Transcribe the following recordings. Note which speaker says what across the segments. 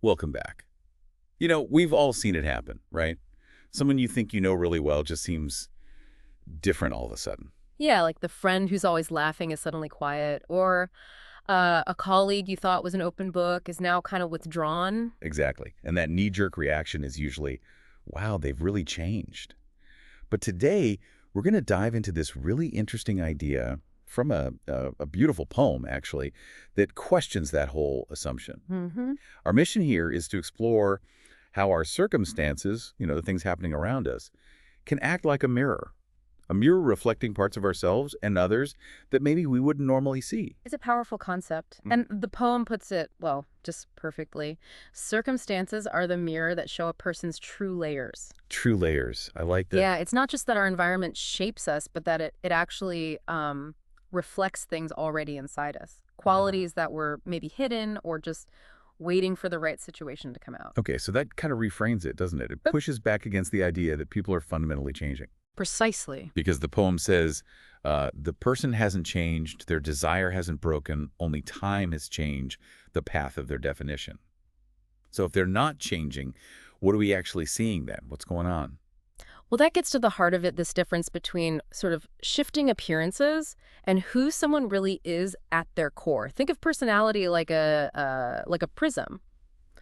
Speaker 1: Welcome back. We've all seen it happen, right? Someone you think you know really well just seems different all of a sudden.
Speaker 2: Yeah, like the friend who's always laughing is suddenly quiet, or a colleague you thought was an open book is now kind of withdrawn.
Speaker 1: Exactly. And that knee-jerk reaction is usually, wow, they've really changed. But today, we're going to dive into this really interesting idea from a beautiful poem, actually, that questions that whole assumption.
Speaker 2: Hmm.
Speaker 1: Our mission here is to explore how our circumstances, the things happening around us, can act like a mirror reflecting parts of ourselves and others that maybe we wouldn't normally see.
Speaker 2: It's a powerful concept.
Speaker 1: Mm.
Speaker 2: And the poem puts it, well, just perfectly. Circumstances are the mirror that show a person's true layers.
Speaker 1: True layers. I like that.
Speaker 2: Yeah, it's not just that our environment shapes us, but that it actually reflects things already inside us. Qualities that were maybe hidden or just waiting for the right situation to come out.
Speaker 1: Okay, so that kind of reframes it, doesn't it? It pushes back against the idea that people are fundamentally changing.
Speaker 2: Precisely.
Speaker 1: Because the poem says the person hasn't changed, their desire hasn't broken, only time has changed the path of their definition. So if they're not changing, what are we actually seeing then? What's going on?
Speaker 2: Well, that gets to the heart of it, this difference between sort of shifting appearances and who someone really is at their core. Think of personality like a prism.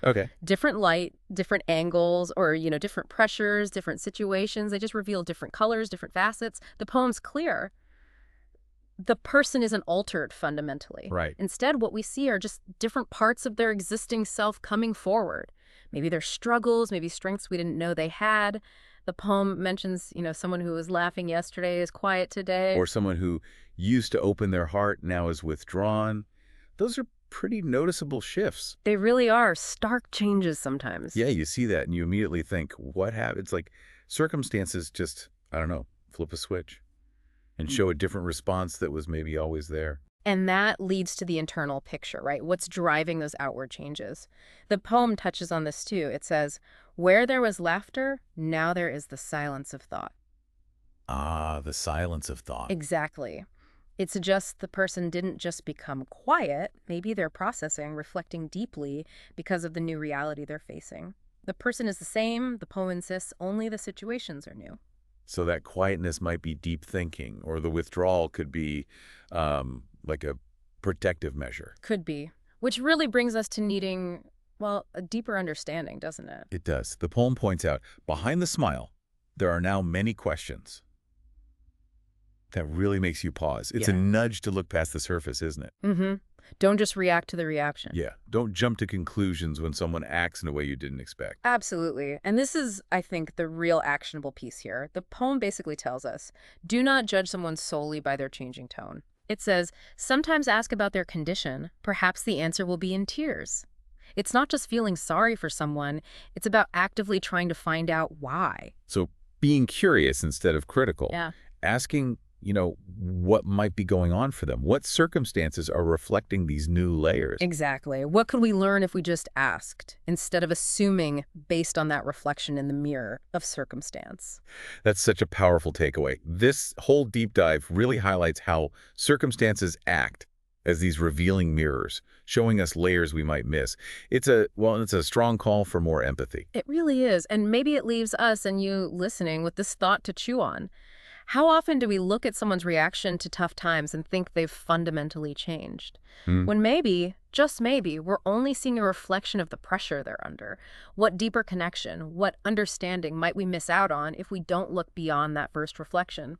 Speaker 1: Okay.
Speaker 2: Different light, different angles, or, different pressures, different situations. They just reveal different colors, different facets. The poem's clear. The person isn't altered fundamentally.
Speaker 1: Right.
Speaker 2: Instead, what we see are just different parts of their existing self coming forward. Maybe their struggles, maybe strengths we didn't know they had. The poem mentions, someone who was laughing yesterday is quiet today.
Speaker 1: Or someone who used to open their heart now is withdrawn. Those are pretty noticeable shifts.
Speaker 2: They really are stark changes sometimes.
Speaker 1: Yeah, you see that and you immediately think, what happened? It's like circumstances just, I don't know, flip a switch and show a different response that was maybe always there.
Speaker 2: And that leads to the internal picture, right? What's driving those outward changes? The poem touches on this too. It says, "Where there was laughter, now there is the silence of thought."
Speaker 1: Ah, the silence of thought.
Speaker 2: Exactly. It suggests the person didn't just become quiet. Maybe they're processing, reflecting deeply because of the new reality they're facing. The person is the same, the poem insists, only the situations are new.
Speaker 1: So that quietness might be deep thinking, or the withdrawal could be like a protective measure.
Speaker 2: Could be. Which really brings us to needing, well, a deeper understanding, doesn't it?
Speaker 1: It does. The poem points out, behind the smile, there are now many questions. That really makes you pause. It's a
Speaker 2: Yeah.
Speaker 1: nudge to look past the surface, isn't it?
Speaker 2: Mm-hmm. Don't just react to the reaction.
Speaker 1: Yeah. Don't jump to conclusions when someone acts in a way you didn't expect.
Speaker 2: Absolutely. And this is, I think, the real actionable piece here. The poem basically tells us, do not judge someone solely by their changing tone. It says, sometimes ask about their condition. Perhaps the answer will be in tears. It's not just feeling sorry for someone. It's about actively trying to find out why.
Speaker 1: So being curious instead of critical.
Speaker 2: Yeah.
Speaker 1: Asking, what might be going on for them. What circumstances are reflecting these new layers?
Speaker 2: Exactly. What could we learn if we just asked, instead of assuming based on that reflection in the mirror of circumstance?
Speaker 1: That's such a powerful takeaway. This whole deep dive really highlights how circumstances act as these revealing mirrors, showing us layers we might miss. It's a strong call for more empathy.
Speaker 2: It really is. And maybe it leaves us and you listening with this thought to chew on. How often do we look at someone's reaction to tough times and think they've fundamentally changed?
Speaker 1: Hmm.
Speaker 2: When maybe, just maybe, we're only seeing a reflection of the pressure they're under. What deeper connection, what understanding might we miss out on if we don't look beyond that first reflection?